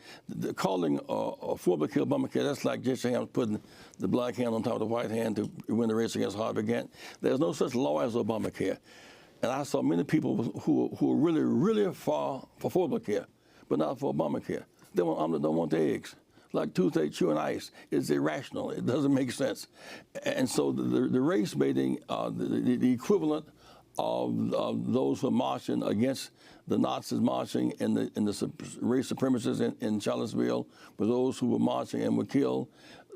Calling affordable care Obamacare, that's like Jesse Helms putting the black hand on top of the white hand to win the race against Harvey Gantt. There's no such law as Obamacare. And I saw many people who are really, really for affordable care, but not for Obamacare. They don't want the eggs. Like toothache, chewing ice. It's irrational. It doesn't make sense. And so the race baiting, the equivalent of those who are marching against the Nazis marching and the race supremacists in Charlottesville, with those who were marching and were killed,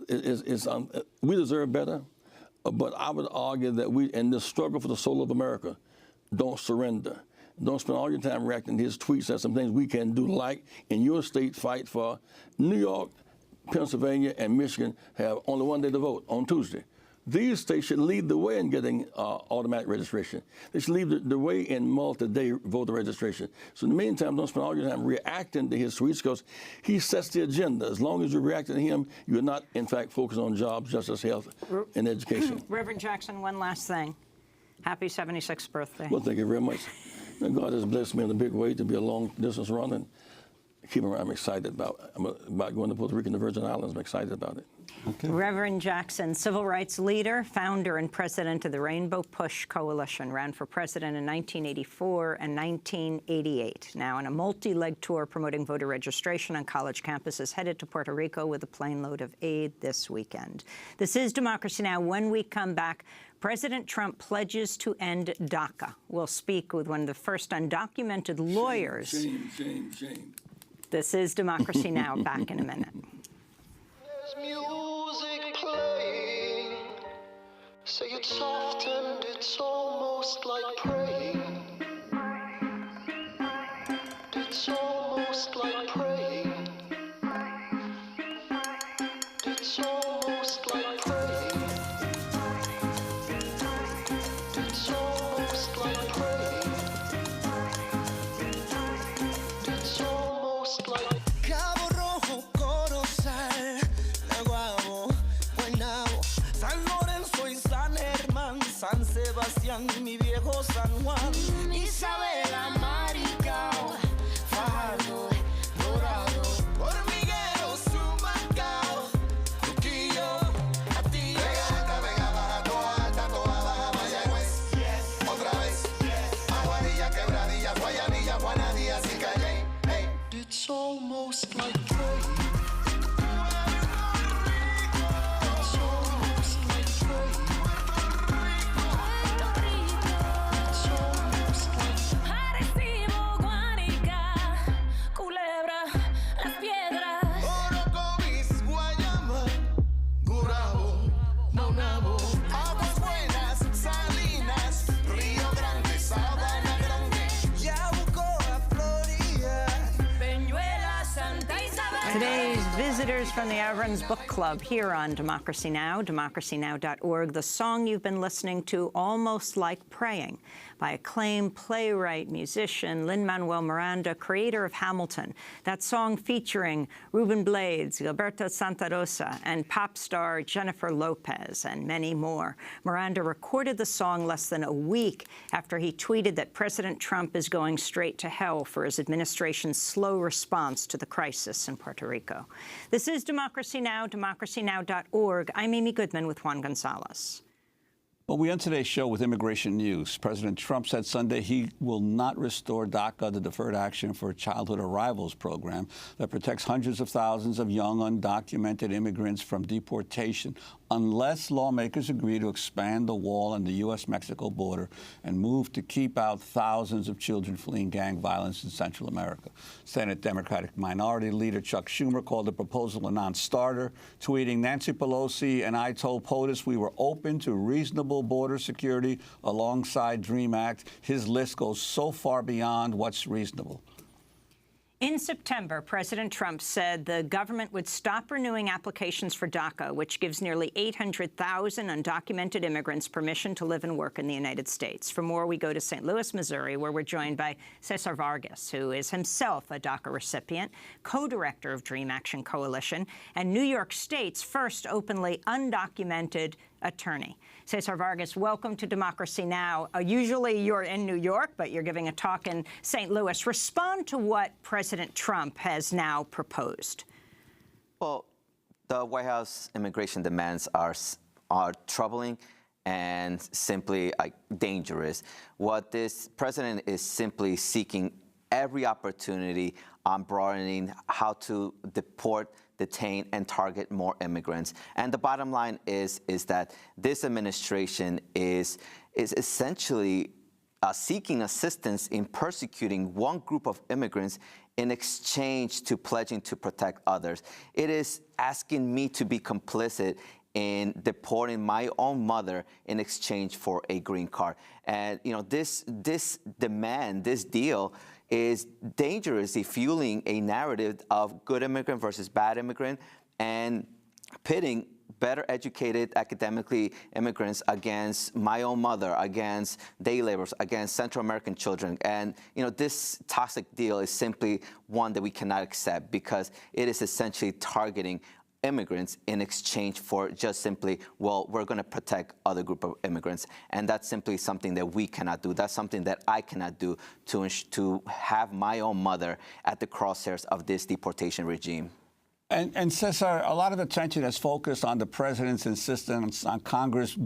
we deserve better. But I would argue that we, in this struggle for the soul of America, don't surrender. Don't spend all your time reacting to his tweets at some things we can do, like in your state fight for New York, Pennsylvania, and Michigan have only one day to vote, on Tuesday. These states should lead the way in getting automatic registration. They should lead the way in multi-day voter registration. So in the meantime, don't spend all your time reacting to his tweets, because he sets the agenda. As long as you're reacting to him, you're not, in fact, focused on jobs, justice, health, and education. Reverend Jackson, one last thing. Happy 76th birthday. Well, thank you very much. God has blessed me in a big way to be a long-distance runner. And keep around. I'm excited about going to Puerto Rico and the Virgin Islands. I'm excited about it. Okay. Reverend Jackson, civil rights leader, founder and president of the Rainbow Push Coalition, ran for president in 1984 and 1988. Now on a multi-leg tour promoting voter registration on college campuses, headed to Puerto Rico with a plane load of aid this weekend. This is Democracy Now! When we come back, President Trump pledges to end DACA. We'll speak with one of the first undocumented lawyers. Shame. This is Democracy Now! Back in a minute. There's music playing, Say it's soft and it's almost like praying. It's almost like praying. It's almost like praying. It's almost like praying. It's almost like Cabo Rojo, Corozal, Naguabo, Guaynabo, San Lorenzo y San Germán, San Sebastián, mi viejo San Juan, Isabela, Maricao, Fajardo, Dorado, Hormiguero, Sumacao, Trujillo, Atillo. Vega, Baja, Toa Alta, Toa Baja, Mayagüez. Otra vez. Aguadilla, Quebradilla, Guayanilla, Juanadías y Calle. Hey. It's almost like praying. It's almost like praying. It's almost like Arecibo, Guanica, Culebra, Las Piedras. Orocovis, Guayama, Gurabo, Maunabo, Aguas Buenas, Salinas, Río Grande, Sabana Grande, Yabucoa, Florida, Peñuela, Santa Isabel. Today's visitors from the Avron's Book Club here on Democracy Now!, democracynow.org. The song you've been listening to, Almost Like Praying, by acclaimed playwright, musician Lin-Manuel Miranda, creator of Hamilton. That song featuring Ruben Blades, Gilberto Santa Rosa, and pop star Jennifer Lopez, and many more. Miranda recorded the song less than a week after he tweeted that President Trump is going straight to hell for his administration's slow response to the crisis in Puerto Rico. This is Democracy Now!, democracynow.org. I'm Amy Goodman with Juan Gonzalez. Well, we end today's show with immigration news. President Trump said Sunday he will not restore DACA, the Deferred Action for Childhood Arrivals program that protects hundreds of thousands of young undocumented immigrants from deportation, unless lawmakers agree to expand the wall on the U.S.-Mexico border and move to keep out thousands of children fleeing gang violence in Central America. Senate Democratic Minority Leader Chuck Schumer called the proposal a non-starter, tweeting, "Nancy Pelosi and I told POTUS we were open to reasonable border security alongside DREAM Act. His list goes so far beyond what's reasonable." In September, President Trump said the government would stop renewing applications for DACA, which gives nearly 800,000 undocumented immigrants permission to live and work in the United States. For more, we go to St. Louis, Missouri, where we're joined by Cesar Vargas, who is himself a DACA recipient, co-director of Dream Action Coalition, and New York State's first openly undocumented attorney. Cesar Vargas, welcome to Democracy Now! Usually you're in New York, but you're giving a talk in St. Louis. Respond to what President Trump has now proposed. Well, the White House immigration demands are troubling and simply dangerous. What this president is simply seeking every opportunity on broadening how to deport, detain, and target more immigrants. And the bottom line is that this administration is essentially seeking assistance in persecuting one group of immigrants in exchange to pledging to protect others. It is asking me to be complicit in deporting my own mother in exchange for a green card. And this demand, this deal, is dangerously fueling a narrative of good immigrant versus bad immigrant and pitting better educated academically immigrants against my own mother, against day laborers, against Central American children. And this toxic deal is simply one that we cannot accept because it is essentially targeting immigrants in exchange for just simply, well, we're going to protect other group of immigrants. And that's simply something that we cannot do. That's something that I cannot do to have my own mother at the crosshairs of this deportation regime. And Cesar, a lot of attention has focused on the president's insistence on Congress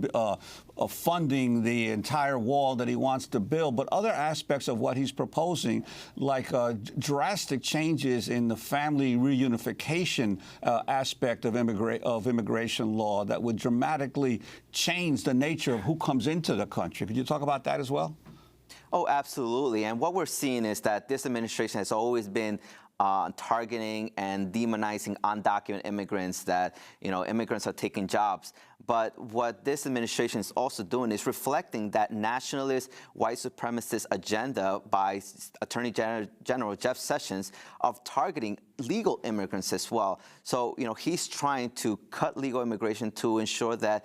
funding the entire wall that he wants to build, but other aspects of what he's proposing, like drastic changes in the family reunification aspect of immigration law that would dramatically change the nature of who comes into the country. Could you talk about that as well? Oh, absolutely. And what we're seeing is that this administration has always been targeting and demonizing undocumented immigrants, that immigrants are taking jobs. But what this administration is also doing is reflecting that nationalist, white supremacist agenda by Attorney General Jeff Sessions of targeting legal immigrants as well. So, he's trying to cut legal immigration to ensure that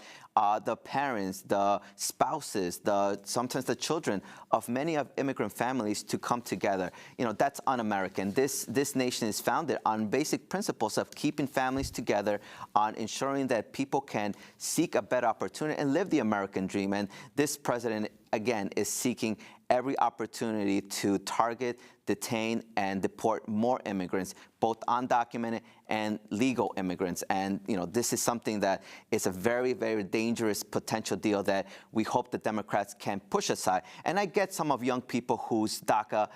the parents, the spouses, sometimes the children of many of immigrant families to come together. That's un-American. This nation is founded on basic principles of keeping families together, on ensuring that people can seek a better opportunity and live the American dream. And this president, again, is seeking every opportunity to target, detain, and deport more immigrants, both undocumented and legal immigrants. And, this is something that is a very, very dangerous potential deal that we hope the Democrats can push aside. And I get some of young people whose DACA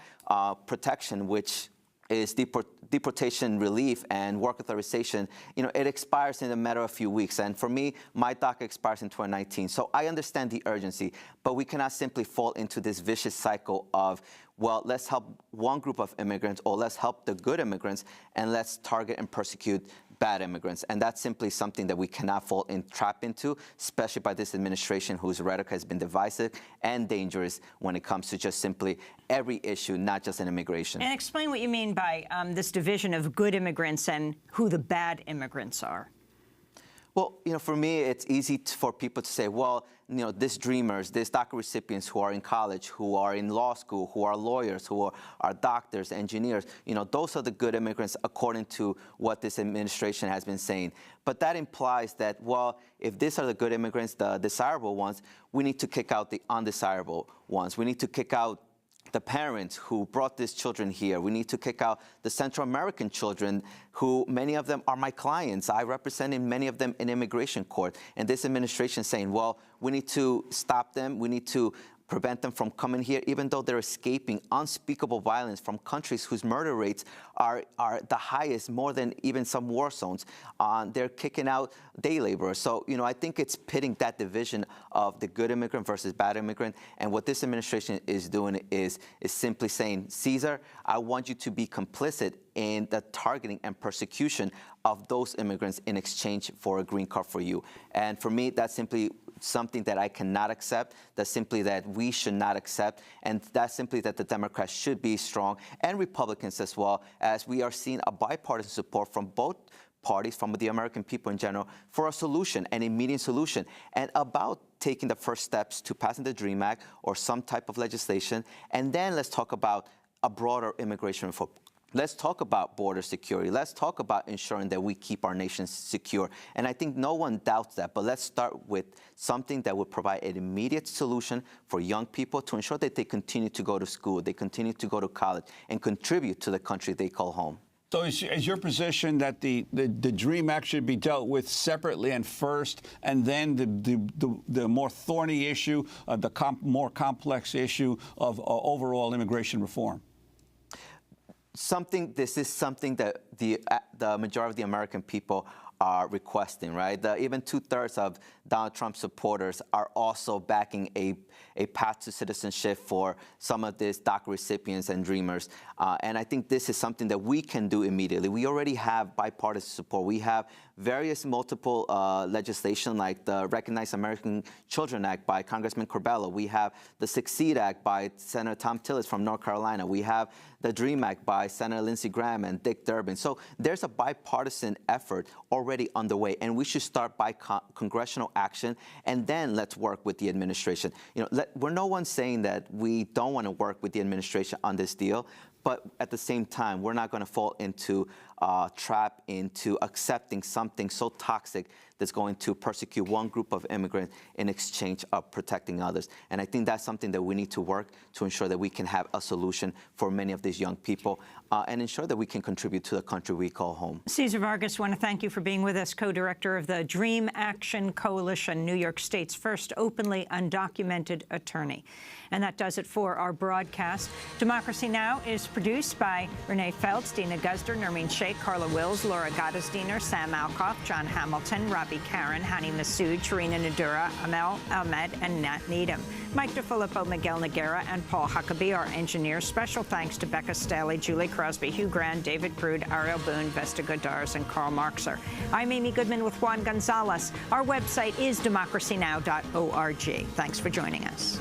protection, which is deportation relief and work authorization, it expires in a matter of a few weeks. And for me, my DACA expires in 2019. So I understand the urgency, but we cannot simply fall into this vicious cycle of, well, let's help one group of immigrants, or let's help the good immigrants, and let's target and persecute bad immigrants. And that's simply something that we cannot trap into, especially by this administration whose rhetoric has been divisive and dangerous when it comes to just simply every issue, not just in immigration. And explain what you mean by this division of good immigrants and who the bad immigrants are. Well, for me, it's easy for people to say, well, these dreamers, these DACA recipients who are in college, who are in law school, who are lawyers, who are doctors, engineers, those are the good immigrants according to what this administration has been saying. But that implies that, well, if these are the good immigrants, the desirable ones, we need to kick out the undesirable ones. We need to kick out the parents who brought these children here. We need to kick out the Central American children who, many of them are my clients. I represented many of them in immigration court. And this administration saying, well, we need to stop them. We need to prevent them from coming here, even though they're escaping unspeakable violence from countries whose murder rates are the highest, more than even some war zones. They're kicking out day laborers. So, I think it's pitting that division of the good immigrant versus bad immigrant. And what this administration is doing is simply saying, Caesar, I want you to be complicit in the targeting and persecution of those immigrants in exchange for a green card for you. And for me, that's simply something that I cannot accept. That's simply that we should not accept. And that's simply that the Democrats should be strong, and Republicans as well, as we are seeing a bipartisan support from both parties, from the American people in general, for a solution, an immediate solution, and about taking the first steps to passing the DREAM Act or some type of legislation. And then let's talk about a broader immigration reform. Let's talk about border security. Let's talk about ensuring that we keep our nation secure. And I think no one doubts that, but let's start with something that would provide an immediate solution for young people to ensure that they continue to go to school, they continue to go to college, and contribute to the country they call home. So is your position that the DREAM Act should be dealt with separately and first, and then the more thorny issue, more complex issue of overall immigration reform? This is something that the majority of the American people are requesting, right? Even 2/3 of Donald Trump supporters are also backing a path to citizenship for some of these DACA recipients and dreamers. And I think this is something that we can do immediately. We already have bipartisan support. We have various multiple legislation like the Recognize American Children Act by Congressman Corbella. We have the Succeed Act by Senator Tom Tillis from North Carolina. We have the DREAM Act by Senator Lindsey Graham and Dick Durbin. So there's a bipartisan effort already underway, and we should start by congressional action, and then let's work with the administration. We're no one saying that we don't want to work with the administration on this deal, but at the same time, we're not going to fall into trap into accepting something so toxic that's going to persecute one group of immigrants in exchange of protecting others. And I think that's something that we need to work to ensure that we can have a solution for many of these young people and ensure that we can contribute to the country we call home. Cesar Vargas, I want to thank you for being with us, co-director of the Dream Action Coalition, New York State's first openly undocumented attorney. And that does it for our broadcast. Democracy Now! Is produced by Renee Feltz, Dina Guzder, Nermeen Sheikh, Carla Wills, Laura Gottesdiener, Sam Alcoff, John Hamilton, Robbie Abby Karen, Hani Massoud, Sharina Nadura, Amel Ahmed, and Nat Needham. Mike DeFilippo, Miguel Noguera, and Paul Huckabee, our engineers. Special thanks to Becca Staley, Julie Crosby, Hugh Grant, David Crude, Ariel Boone, Vesta Godars, and Karl Marxer. I'm Amy Goodman with Juan Gonzalez. Our website is democracynow.org. Thanks for joining us.